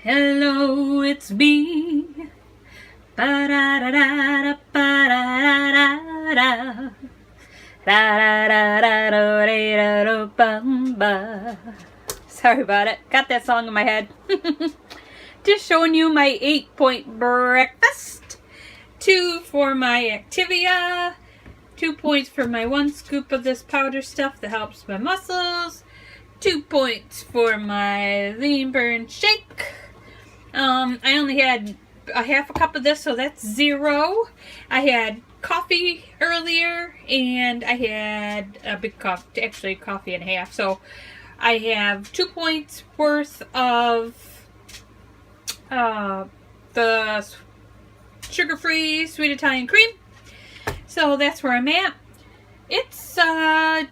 Hello, it's me. Ba-da-da-da-da, ba-da-da-da-da. Da-da-da-da-da-da-da-bum-ba. Sorry about it. Got that song in my head. Just showing you my 8-point breakfast. 2 for my Activia. 2 points for my 1 scoop of this powder stuff that helps my muscles. 2 points for my Lean Burn Shake. I only had a half a cup of this, so that's 0. I had coffee earlier, and I had a big cup, actually coffee and a half. So I have 2 points worth of the sugar-free sweet Italian cream. So that's where I'm at. It's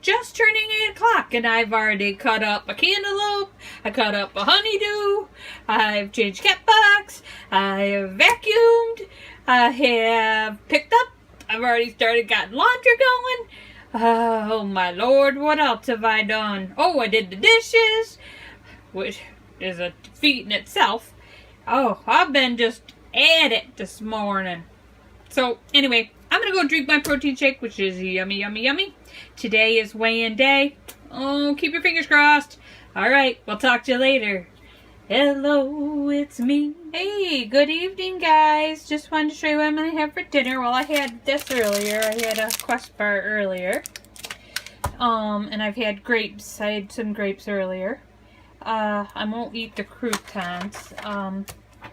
just turning 8 o'clock, and I've already cut up a cantaloupe, I cut up a honeydew, I've changed cat box, I have vacuumed, I have picked up, I've already started getting laundry going. Oh my lord, what else have I done? Oh, I did the dishes, which is a feat in itself. Oh, I've been just at it this morning. So, anyway, I'm going to go drink my protein shake, which is yummy, yummy, yummy. Today is weigh-in day. Oh, keep your fingers crossed. All right, we'll talk to you later. Hello, it's me. Hey, good evening, guys. Just wanted to show you what I'm going to have for dinner. Well, I had this earlier. I had a Quest bar earlier. And I've had grapes. I had some grapes earlier. I won't eat the croutons.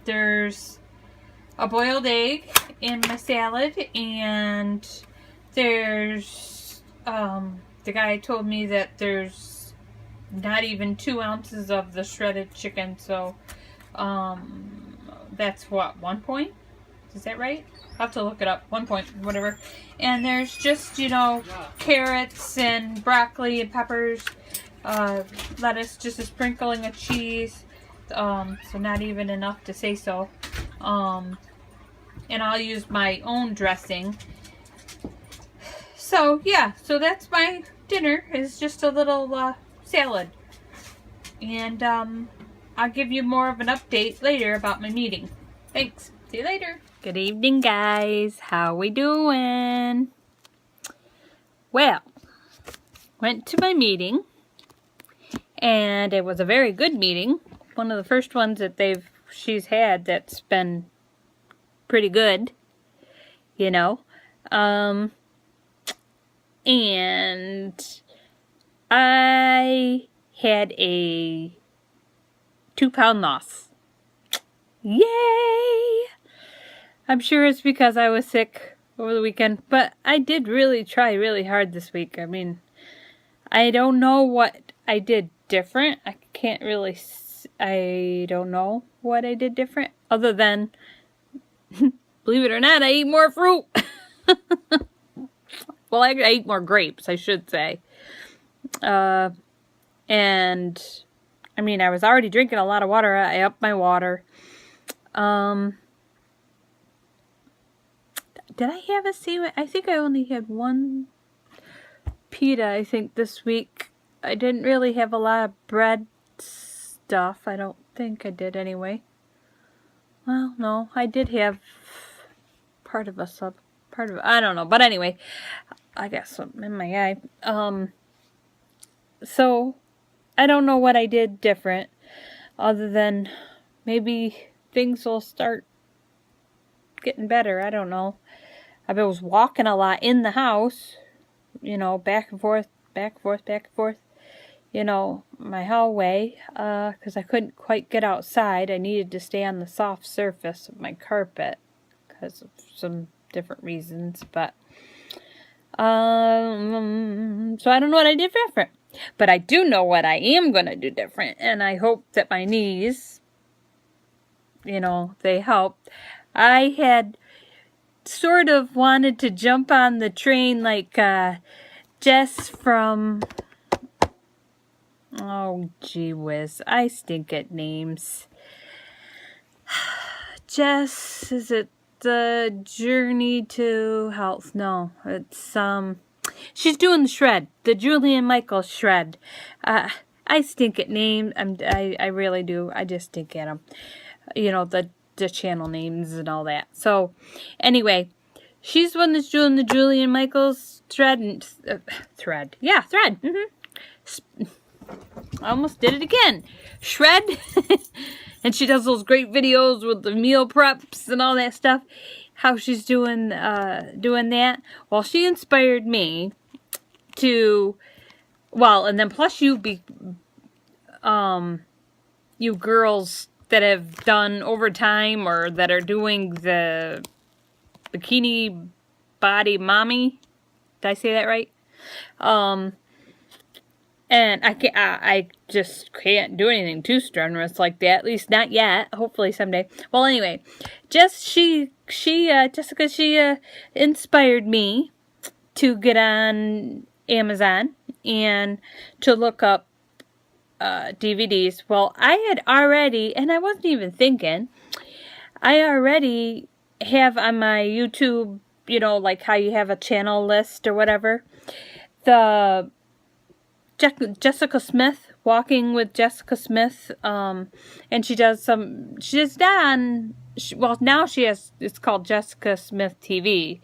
There's a boiled egg in my salad, and there's the guy told me that there's not even 2 ounces of the shredded chicken, so that's what, 1 point? Is that right? I'll have to look it up. 1 point, whatever. And there's just, carrots and broccoli and peppers, lettuce, just a sprinkling of cheese, so not even enough to say so. And I'll use my own dressing. So, yeah. So that's my dinner. Is just a little salad. And I'll give you more of an update later about my meeting. Thanks. See you later. Good evening, guys. How we doing? Well, went to my meeting. And it was a very good meeting. One of the first ones that she's had that's been pretty good, and I had a 2-pound loss. Yay! I'm sure it's because I was sick over the weekend, but I did really try really hard this week. I mean, I don't know what I did different. I don't know what I did different, other than, believe it or not, I eat more fruit. Well, I eat more grapes, I should say. And, I mean, I was already drinking a lot of water. I upped my water. Did I have a sandwich? I think I only had 1 pita, I think, this week. I didn't really have a lot of bread stuff. I don't think I did anyway. Well, no, I did have part of I don't know, but anyway, I got something in my eye. So, I don't know what I did different, other than maybe things will start getting better. I don't know. I was walking a lot in the house, back and forth, my hallway, because I couldn't quite get outside. I needed to stay on the soft surface of my carpet because of some different reasons, but so I don't know what I did different, but I do know what I am going to do different, and I hope that my knees, they help. I had sort of wanted to jump on the train like Jess from, oh gee whiz, I stink at names. Jess, is it the Journey to Health? No, it's she's doing the shred, the Julian Michaels shred. I stink at names. I really do. I just stink at them. You know, the channel names and all that. So, anyway, she's the one that's doing the Julian Michaels thread. Thread. Yeah, thread. I almost did it again. Shred. And she does those great videos with the meal preps and all that stuff. How she's doing that. Well, she inspired me to, well, and then plus you girls that have done overtime or that are doing the Bikini Body Mommy. Did I say that right? And I just can't do anything too strenuous like that. At least not yet. Hopefully someday. Well, anyway, Jessica, she inspired me to get on Amazon and to look up DVDs. Well, I had already, and I wasn't even thinking, I already have on my YouTube, you know, like how you have a channel list or whatever, the Jessica Smith, Walking with Jessica Smith, and she does done, well, now she has, it's called Jessica Smith TV,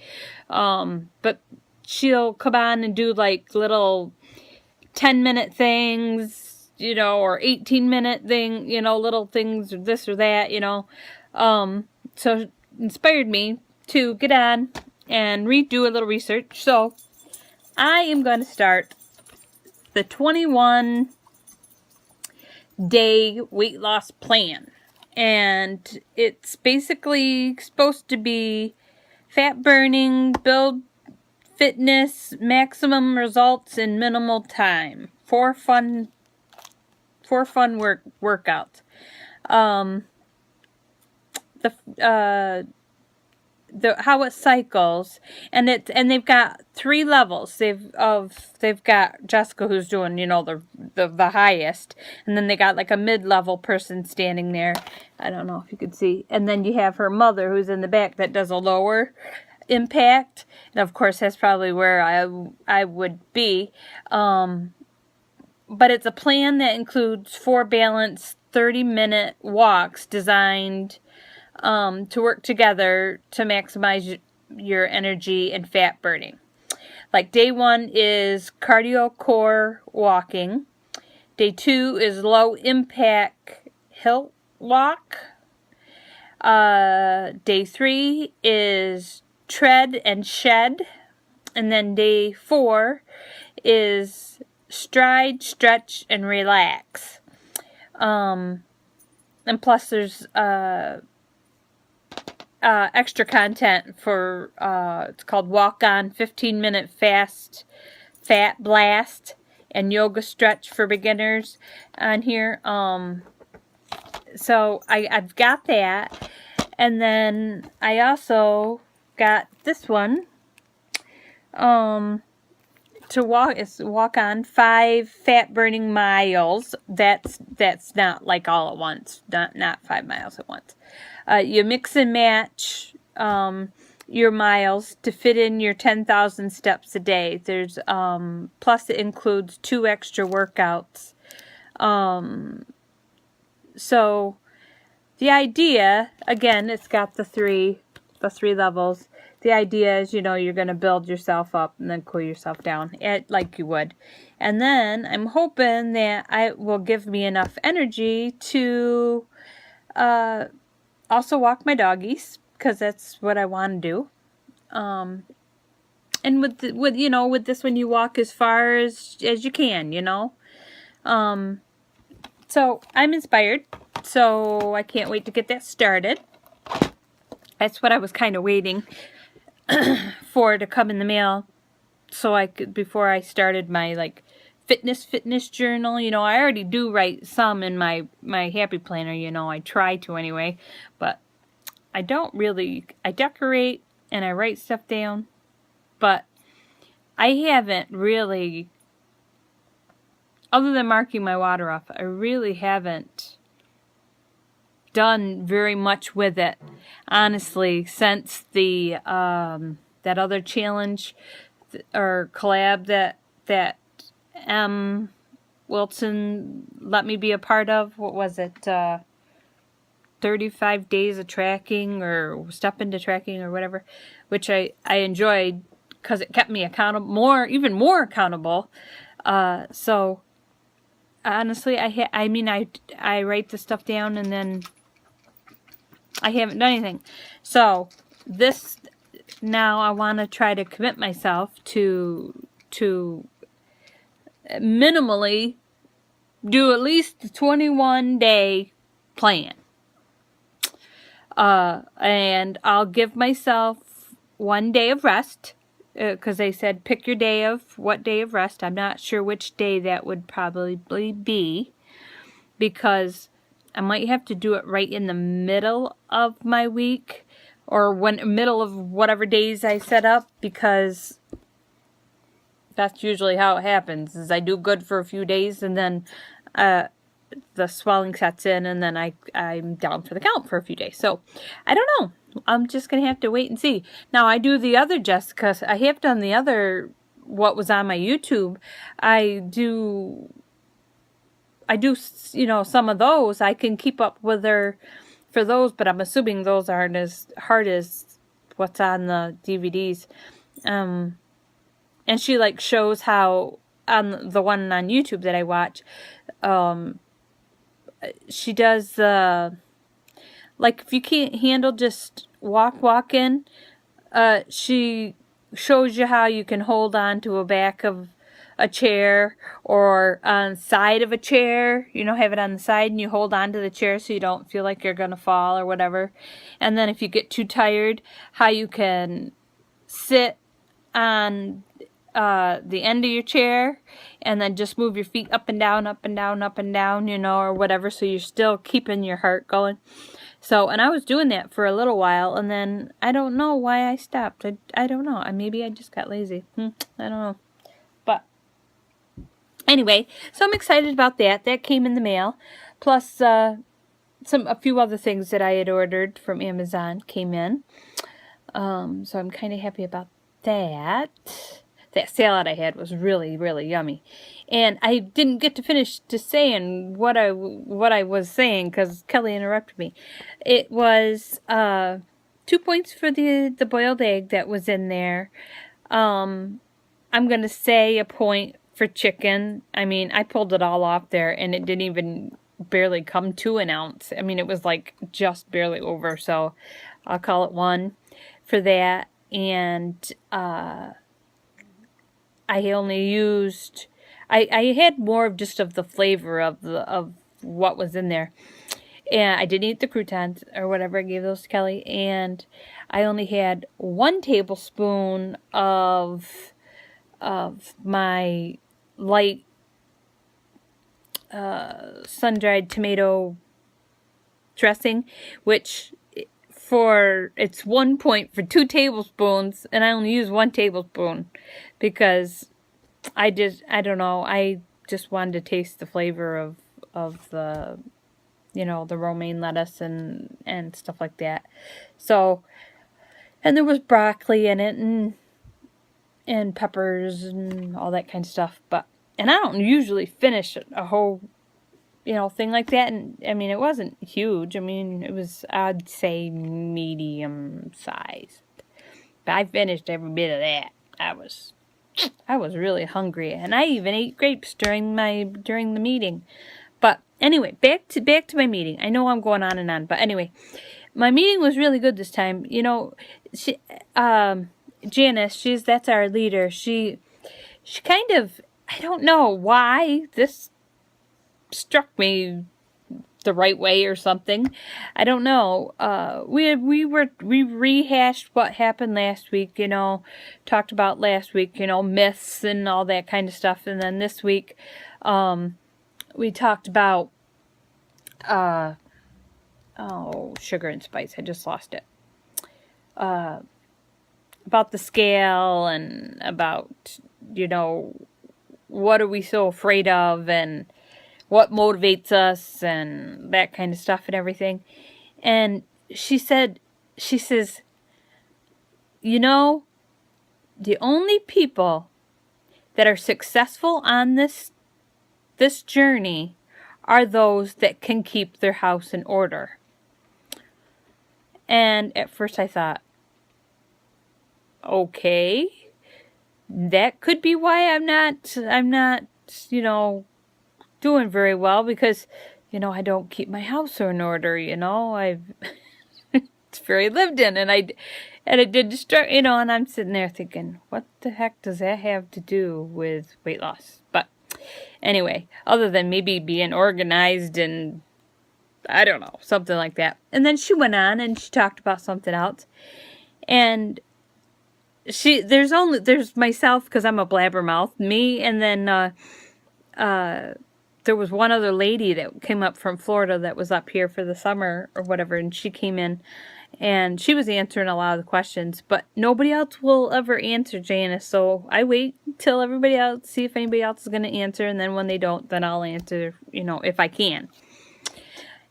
but she'll come on and do like little 10-minute things, you know, or 18-minute thing, you know, little things, or this or that, you know, so inspired me to get on and do a little research. So I am going to start the 21-day weight loss plan. And it's basically supposed to be fat burning, build fitness, maximum results in minimal time. Four fun workouts. How it cycles, and they've got 3 levels. They've got Jessica, who's doing, you know, the highest, and then they got like a mid-level person standing there. I don't know if you could see, and then you have her mother who's in the back that does a lower impact, and of course that's probably where I would be. But it's a plan that includes 4 balanced 30-minute walks designed to work together to maximize your energy and fat burning. Like day 1 is cardio core walking. Day 2 is low impact hill walk. Day 3 is tread and shed. And then day 4 is stride, stretch, and relax. And plus there's extra content for, it's called Walk On 15-minute Fast Fat Blast and Yoga Stretch for beginners on here. So I've got that. And then I also got this one to walk on 5 fat burning miles. That's not like all at once, not 5 miles at once. You mix and match your miles to fit in your 10,000 steps a day. There's plus it includes 2 extra workouts. So the idea, again, it's got the three levels. The idea is, you know, you're going to build yourself up and then cool yourself down like you would. And then I'm hoping that it will give me enough energy to also walk my doggies, because that's what I want to do. And with this one, you walk as far as you can, you know. So I'm inspired. So I can't wait to get that started. That's what I was kind of waiting for to come in the mail, so I could, before I started my like fitness journal. You know, I already do write some in my happy planner, you know, I try to anyway, but I don't really, I decorate and I write stuff down, but I haven't really, other than marking my water off, I really haven't done very much with it, honestly, since the that other challenge or collab that Wilson let me be a part of. What was it? 35 days of tracking, or step into tracking, or whatever, which I enjoyed because it kept me accountable, even more accountable. So honestly, I write the stuff down and then I haven't done anything. So this, now I want to try to commit myself to minimally do at least a 21-day plan. And I'll give myself 1 day of rest, because they said pick your what day of rest. I'm not sure which day that would probably be, because I might have to do it right in the middle of my week, or middle of whatever days I set up, because that's usually how it happens, is I do good for a few days and then the swelling sets in, and then I'm down for the count for a few days. So I don't know. I'm just going to have to wait and see. Now I do the other Jessica. I have done the other, what was on my YouTube. I do, some of those. I can keep up with her for those, but I'm assuming those aren't as hard as what's on the DVDs. And she shows how, on the one on YouTube that I watch, she does if you can't handle just walking, she shows you how you can hold on to a back of a chair, or on the side of a chair, have it on the side and you hold on to the chair so you don't feel like you're gonna fall or whatever. And then if you get too tired, how you can sit on the end of your chair and then just move your feet up and down, up and down, up and down, or whatever, so you're still keeping your heart going. So, and I was doing that for a little while, and then I don't know why I stopped. I don't know. Maybe I just got lazy. I don't know. But anyway, so I'm excited about that. That came in the mail. Plus, a few other things that I had ordered from Amazon came in. So I'm kind of happy about that. That salad I had was really, really yummy. And I didn't get to finish saying what I was saying because Kelly interrupted me. It was 2 points for the boiled egg that was in there. I'm going to say a point for chicken. I pulled it all off there and it didn't even barely come to an ounce. It was just barely over. So I'll call it 1 for that. And I only used, I had more of just of the flavor of what was in there. And I didn't eat the croutons or whatever. I gave those to Kelly. And I only had 1 tablespoon of my light sun-dried tomato dressing, which it's 1 point for 2 tablespoons, and I only use 1 tablespoon because I don't know, I just wanted to taste the flavor of the, the romaine lettuce and stuff like that. So, and there was broccoli in it and peppers and all that kind of stuff. And I don't usually finish a whole thing like that. And it wasn't huge. It was, I'd say, medium sized. But I finished every bit of that. I was really hungry, and I even ate grapes during the meeting. But anyway, back to my meeting. I know I'm going on and on, but anyway, my meeting was really good this time. She, Janice, that's our leader. She kind of, I don't know why this struck me the right way or something. I don't know. We rehashed what happened last week, talked about last week, myths and all that kind of stuff. And then this week, we talked about, sugar and spice. I just lost it. About the scale and about, what are we so afraid of and what motivates us and that kind of stuff and everything. And she says, the only people that are successful on this this journey are those that can keep their house in order. And at first I thought, okay, that could be why I'm not, doing very well, because, I don't keep my house in order, it's very lived in, and it did disturb, and I'm sitting there thinking, what the heck does that have to do with weight loss? But anyway, other than maybe being organized and I don't know, something like that. And then she went on and she talked about something else. And there's myself, because I'm a blabbermouth, me, and then there was one other lady that came up from Florida that was up here for the summer or whatever, and she came in and she was answering a lot of the questions, but nobody else will ever answer, Janice. So I wait till everybody else, see if anybody else is going to answer, and then when they don't, then I'll answer, if I can.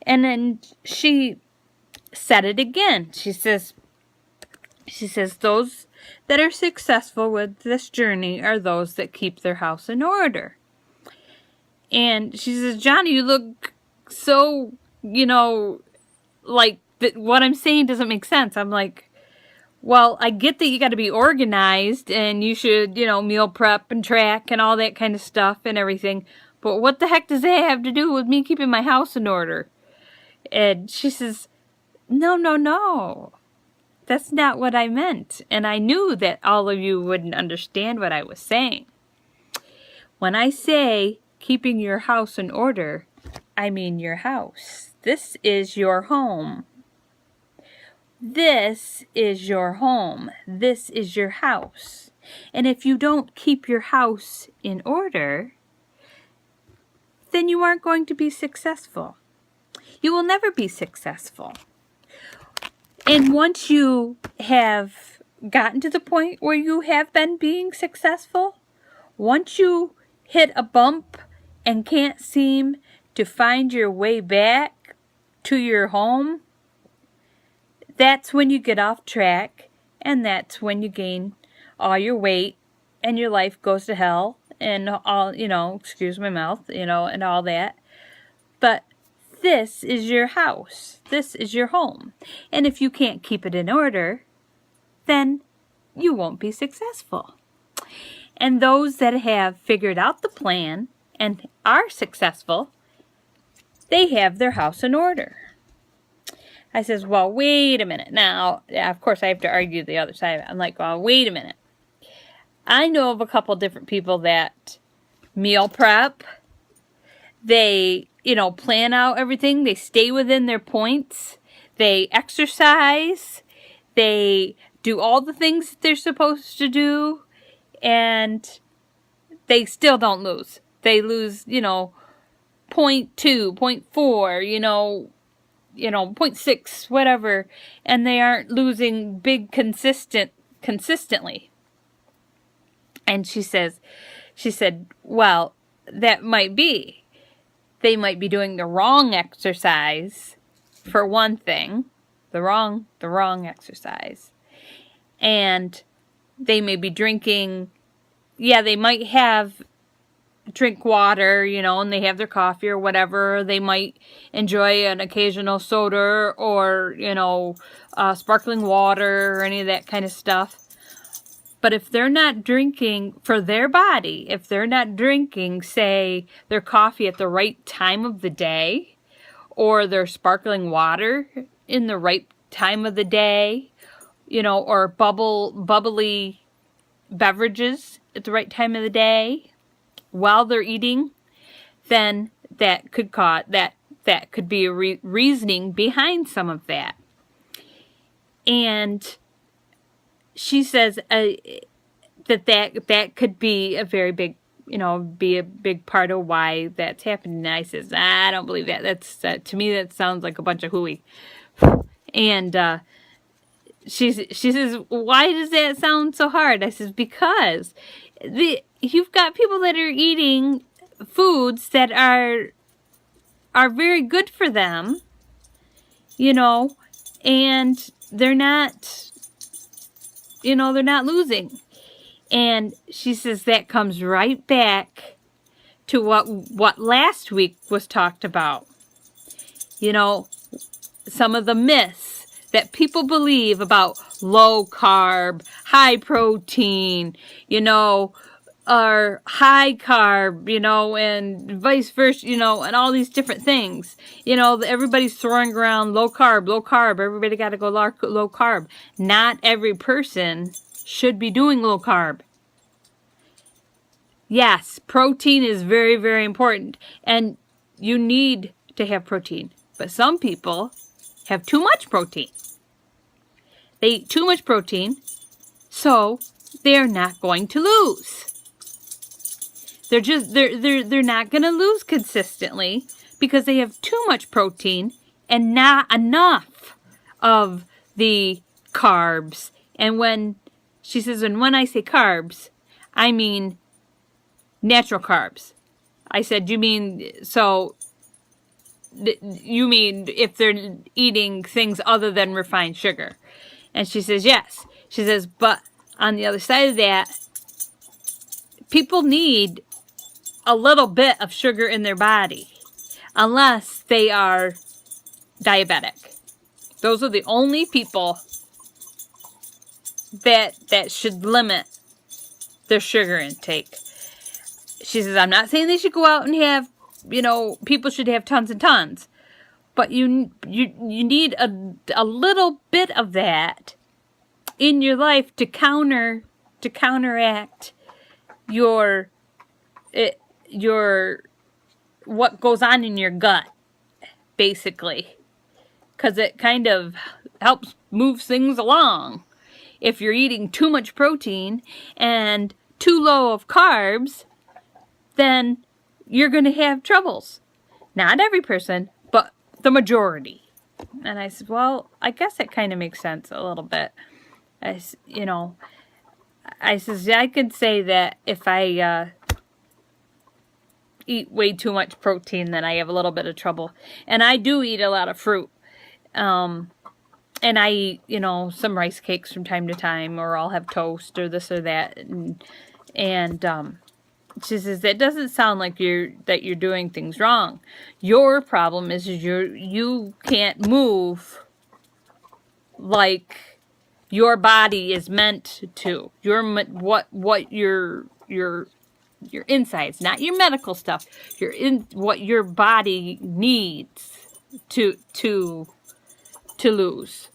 And then she said it again. She says, those that are successful with this journey are those that keep their house in order. And she says, Johnny, you look so, like what I'm saying doesn't make sense. I'm like, well, I get that you got to be organized and you should, meal prep and track and all that kind of stuff and everything. But what the heck does that have to do with me keeping my house in order? And she says, no. That's not what I meant. And I knew that all of you wouldn't understand what I was saying. When I say keeping your house in order, I mean your house. This is your home. This is your home. This is your house. And if you don't keep your house in order, then you aren't going to be successful. You will never be successful. And once you have gotten to the point where you have been being successful, once you hit a bump and can't seem to find your way back to your home, that's when you get off track, and that's when you gain all your weight and your life goes to hell and all, excuse my mouth, and all that. But this is your house. This is your home. And if you can't keep it in order, then you won't be successful. And those that have figured out the plan and are successful, they have their house in order. I says, well, wait a minute. Now, of course, I have to argue the other side of it. I'm like, well, wait a minute. I know of a couple different people that meal prep. They, plan out everything. They stay within their points. They exercise. They do all the things that they're supposed to do. And they still don't lose. They lose, 0.2, 0.4, 0.6, whatever. And they aren't losing big consistently. And she said, well, that might be. They might be doing the wrong exercise, for one thing, the wrong exercise. And they may be drinking, they might drink water, and they have their coffee or whatever. They might enjoy an occasional soda or, sparkling water or any of that kind of stuff. But if they're not drinking for their body, if they're not drinking, say, their coffee at the right time of the day, or their sparkling water in the right time of the day, or bubbly beverages at the right time of the day while they're eating, then that could be a reasoning behind some of that. And she says that could be a very big, be a big part of why that's happening. And I says, I don't believe that. That's to me, that sounds like a bunch of hooey. And she says, why does that sound so hard? I says, because you've got people that are eating foods that are very good for them, and they're not. They're not losing. And she says that comes right back to what last week was talked about. You know, some of the myths that people believe about low carb, high protein, you know, or high carb, you know, and vice versa, you know, and all these different things. You know, everybody's throwing around low carb, low carb. Everybody got to go low carb. Not every person should be doing low carb. Yes, protein is very, very important, and you need to have protein. But some people have too much protein. They eat too much protein, so they're not going to lose. They're not going to lose consistently because they have too much protein and not enough of the carbs. And when she says, and when I say carbs, I mean natural carbs. I said, you mean if they're eating things other than refined sugar? And she says, yes. She says, but on the other side of that, people need a little bit of sugar in their body unless they are diabetic. Those are the only people that should limit their sugar intake. She says, I'm not saying they should go out and have, you know, people should have tons and tons. But you need a little bit of that in your life to counteract your what goes on in your gut, basically. Because it kind of helps move things along. If you're eating too much protein and too low of carbs, then you're going to have troubles. Not every person, but the majority. And I said, well, I guess it kind of makes sense a little bit. I says, I could say that if I eat way too much protein, then I have a little bit of trouble. And I do eat a lot of fruit. And I eat, you know, some rice cakes from time to time, or I'll have toast or this or that. And she says, that doesn't sound like you're doing things wrong. Your problem is you can't move like your body is meant to. What your insides, not your medical stuff. What your body needs to lose.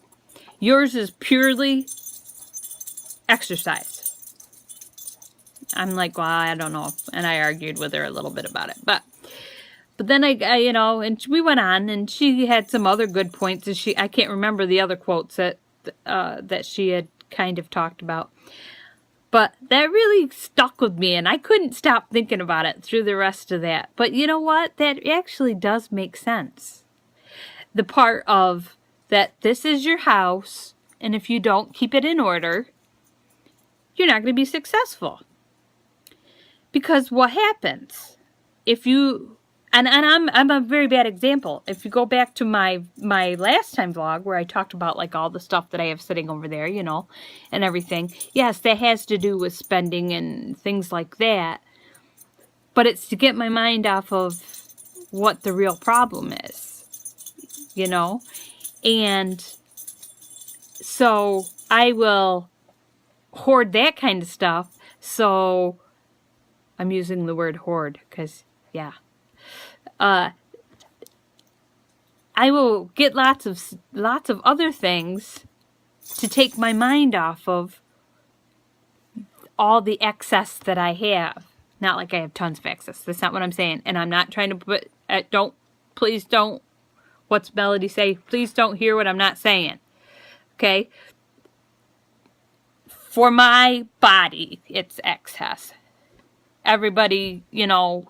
Yours is purely exercise. I'm like, well, I don't know. And I argued with her a little bit about it. But then I you know, and we went on, and she had some other good points. And I can't remember the other quotes that she had kind of talked about. But that really stuck with me, and I couldn't stop thinking about it through the rest of that. But you know what? That actually does make sense. The part of that this is your house, and if you don't keep it in order, you're not going to be successful. Because what happens if you, and I'm a very bad example. If you go back to my last time vlog where I talked about like all the stuff that I have sitting over there, you know, and everything. Yes, that has to do with spending and things like that. But it's to get my mind off of what the real problem is, you know. And so I will hoard that kind of stuff. So I'm using the word hoard because, yeah. I will get lots of other things to take my mind off of all the excess that I have. Not like I have tons of excess. That's not what I'm saying. And I'm not trying to put, please don't, what's Melody say? Please don't hear what I'm not saying. Okay? For my body, it's excess. Everybody, you know,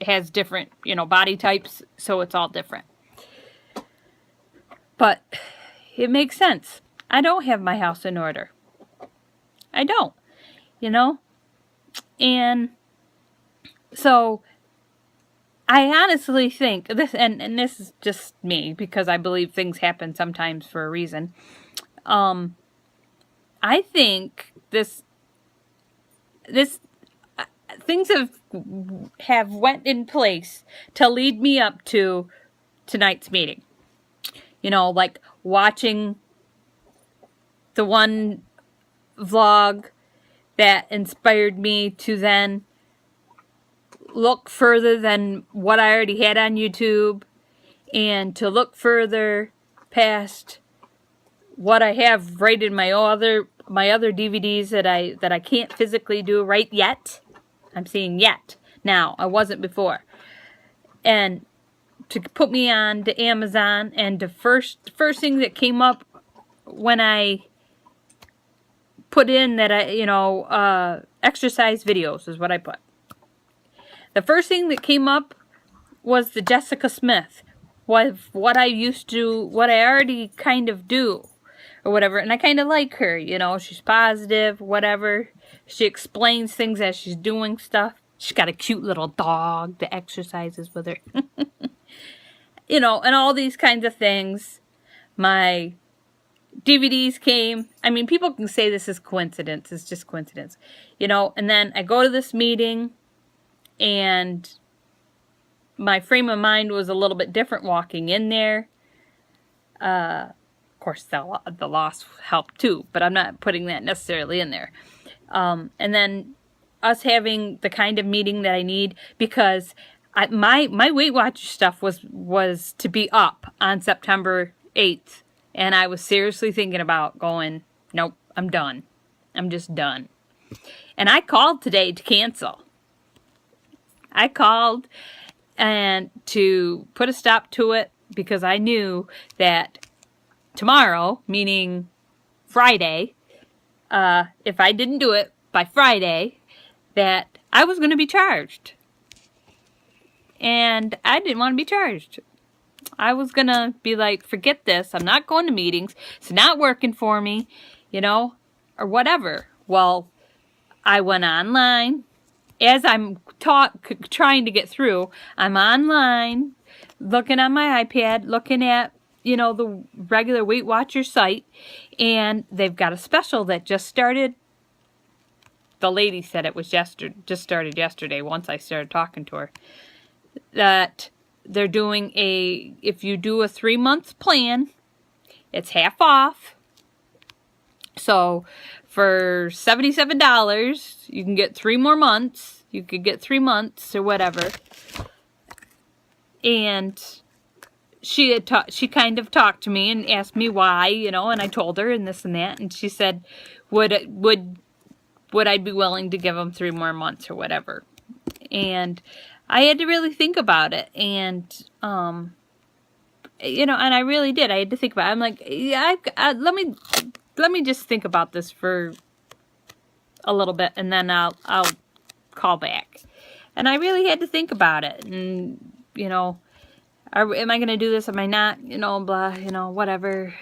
has different, you know, body types, so it's all different. But it makes sense. I don't have my house in order. I don't, you know? And so I honestly think this, and this is just me because I believe things happen sometimes for a reason. I think things have went in place to lead me up to tonight's meeting. You know, like watching the one vlog that inspired me to then look further than what I already had on YouTube, and to look further past what I have right in my other DVDs that I can't physically do right yet. I'm saying yet. Now, I wasn't before. And to put me on to Amazon, and the first thing that came up when I put in that exercise videos is what I put. The first thing that came up was the Jessica Smith, what I already kind of do, or whatever, and I kind of like her, you know, she's positive, whatever, she explains things as she's doing stuff, she's got a cute little dog that exercises with her, you know, and all these kinds of things. My DVDs came, I mean, people can say this is coincidence, it's just coincidence, you know, and then I go to this meeting, and my frame of mind was a little bit different walking in there. Of course, the loss helped too, but I'm not putting that necessarily in there. And then us having the kind of meeting that I need, because my Weight Watcher stuff was to be up on September 8th. And I was seriously thinking about going, nope, I'm done. I'm just done. And I called today to cancel. I called and to put a stop to it, because I knew that tomorrow, meaning Friday, if I didn't do it by Friday, that I was going to be charged. And I didn't want to be charged. I was going to be like, forget this. I'm not going to meetings. It's not working for me, you know, or whatever. Well, I went online. As I'm trying to get through, I'm online, looking on my iPad, looking at, you know, the regular Weight Watchers site, and they've got a special that just started. The lady said it was just started yesterday, once I started talking to her, that they're doing if you do a 3-month plan, it's half off. So for $77, you can get 3 more months. You could get 3 months or whatever. And she kind of talked to me and asked me why, you know, and I told her and this and that. And she said, would I be willing to give them 3 more months or whatever? And I had to really think about it. And, you know, and I really did. I had to think about it. I'm like, yeah, let me just think about this for a little bit, and then I'll call back. And I really had to think about it, and, you know, am I going to do this? Am I not? You know, blah, you know, whatever.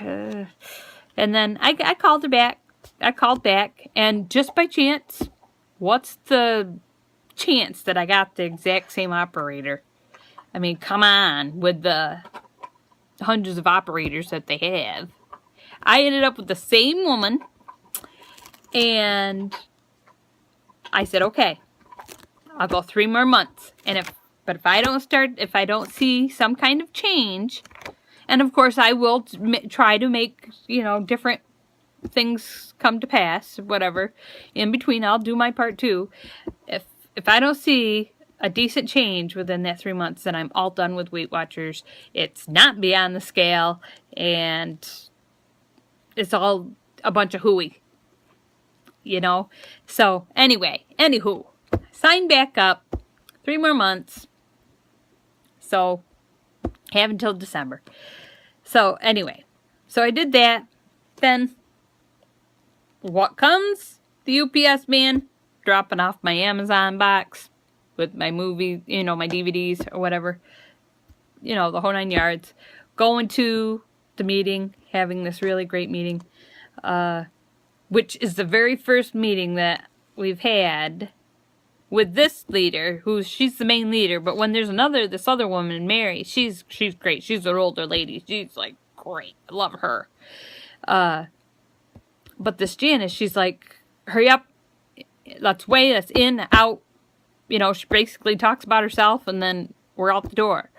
And then I called her back. I called back, and just by chance, what's the chance that I got the exact same operator? I mean, come on, with the hundreds of operators that they have. I ended up with the same woman, and I said, okay, I'll go 3 more months. And if I don't see some kind of change, and of course I will try to make, you know, different things come to pass, whatever. In between, I'll do my part too. If I don't see a decent change within that 3 months, then I'm all done with Weight Watchers. It's not beyond the scale, and it's all a bunch of hooey, you know. So anyway, anywho, sign back up, 3 more months. So have until December. So anyway, so I did that. Then what comes? The UPS man dropping off my Amazon box with my movie, you know, my DVDs or whatever, you know, the whole 9 yards. Going to the meeting, having this really great meeting, which is the very first meeting that we've had with this leader, she's the main leader, but when there's this other woman, Mary, she's great. She's an older lady. She's like great. I love her. But this Janice, she's like, hurry up. Let's weigh us in, out, she basically talks about herself and then we're out the door.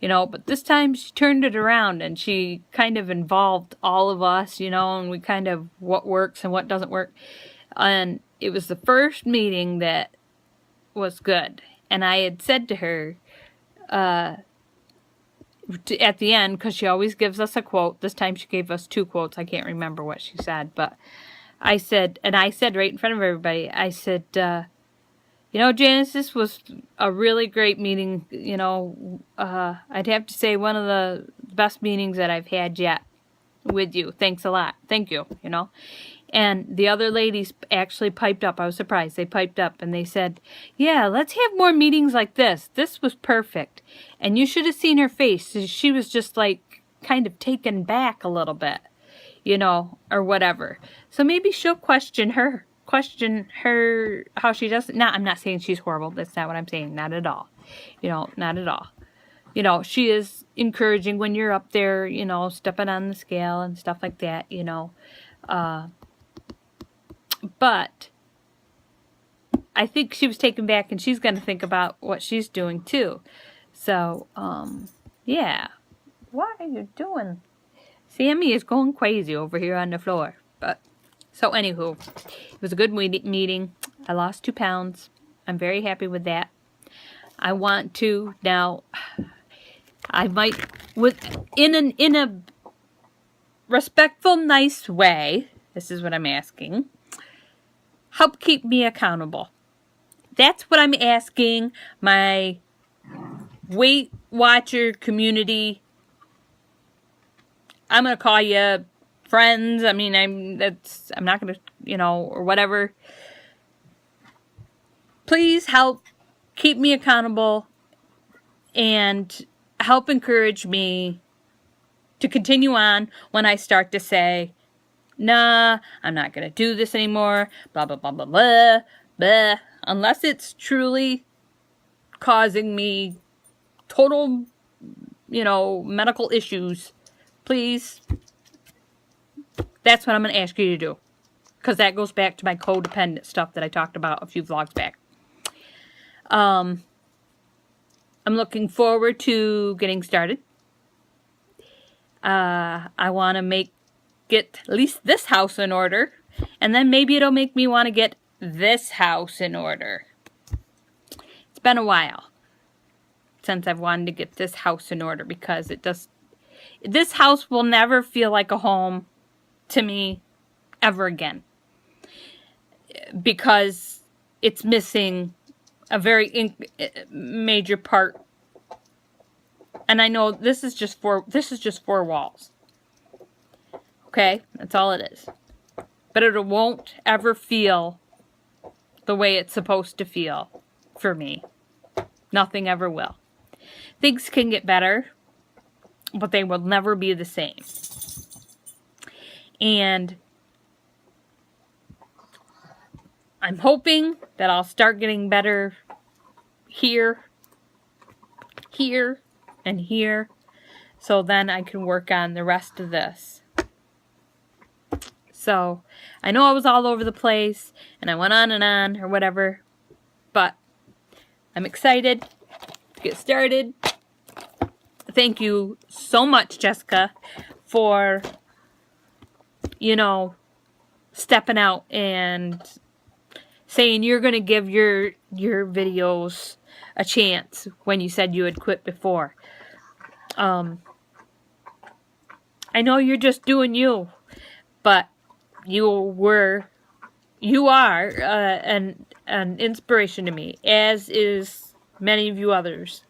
But this time she turned it around and she kind of involved all of us, and we kind of what works and what doesn't work. And it was the first meeting that was good. And I had said to her at the end, because she always gives us a quote. This time she gave us 2 quotes. I can't remember what she said, but I said right in front of everybody, I said, Janice, this was a really great meeting. I'd have to say one of the best meetings that I've had yet with you. Thanks a lot. Thank you, And the other ladies actually piped up. I was surprised. They piped up and they said, yeah, let's have more meetings like this. This was perfect. And you should have seen her face. She was just like kind of taken back a little bit, or whatever. So maybe she'll question her how she does it. I'm not saying she's horrible. That's not what I'm saying. Not at all. Not at all. She is encouraging when you're up there, stepping on the scale and stuff like that, but I think she was taken back and she's going to think about what she's doing too. So, yeah. What are you doing? Sammy is going crazy over here on the floor. But, so anywho, it was a good meeting. I lost 2 pounds. I'm very happy with that. I want to now, I might, in a respectful, nice way, this is what I'm asking, help keep me accountable. That's what I'm asking my Weight Watcher community. I'm going to call you friends. I'm not going to, or whatever. Please help keep me accountable and help encourage me to continue on when I start to say, nah, I'm not going to do this anymore, blah, blah, blah, blah, blah, blah. Unless it's truly causing me total, medical issues, please. That's what I'm going to ask you to do. Because that goes back to my codependent stuff that I talked about a few vlogs back. I'm looking forward to getting started. I want to get at least this house in order. And then maybe it'll make me want to get this house in order. It's been a while since I've wanted to get this house in order because this house will never feel like a home to me ever again. Because it's missing a very major part. And I know this is just 4 walls. Okay? That's all it is. But it won't ever feel the way it's supposed to feel for me. Nothing ever will. Things can get better, but they will never be the same. And I'm hoping that I'll start getting better here, and here, so then I can work on the rest of this. So, I know I was all over the place, and I went on, or whatever, but I'm excited to get started. Thank you so much, Jessica, for, stepping out and saying you're going to give your videos a chance when you said you had quit before. I know you're just doing you, but you are an inspiration to me, as is many of you others.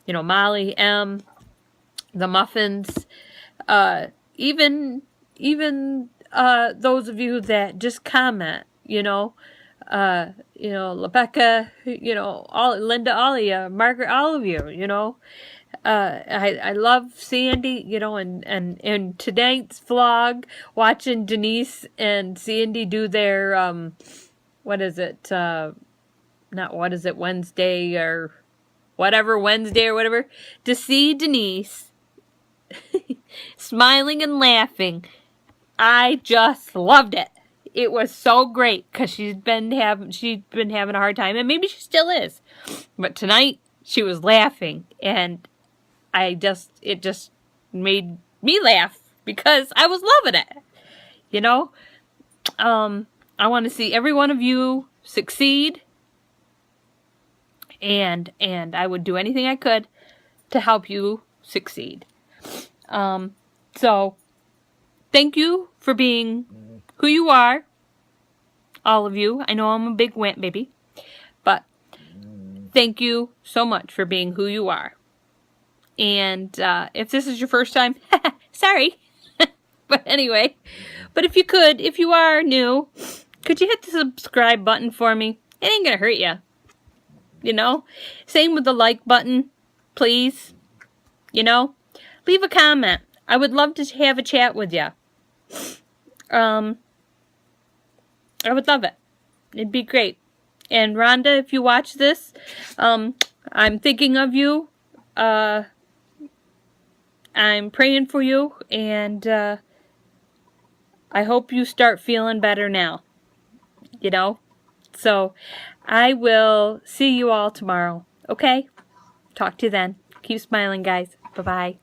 Molly, M, the Muffins, even those of you that just comment, Rebecca, Linda, Alia, Margaret, all of you, I love Sandy, and tonight's vlog, watching Denise and Sandy do their, Wednesday, or whatever, to see Denise smiling and laughing, I just loved it. it was so great because she's been having a hard time, and maybe she still is. But tonight she was laughing, and it just made me laugh because I was loving it. You know, I want to see every one of you succeed, and I would do anything I could to help you succeed. So thank you for being who you are, all of you. I know I'm a big wimp, baby, but thank you so much for being who you are. And if this is your first time, sorry. But anyway, but if you are new, could you hit the subscribe button for me? It ain't gonna hurt you. You know? Same with the like button, please. You know? Leave a comment. I would love to have a chat with you. I would love it. It'd be great. And Rhonda, if you watch this, I'm thinking of you. I'm praying for you, and I hope you start feeling better now. You know? So, I will see you all tomorrow. Okay? Talk to you then. Keep smiling, guys. Bye-bye.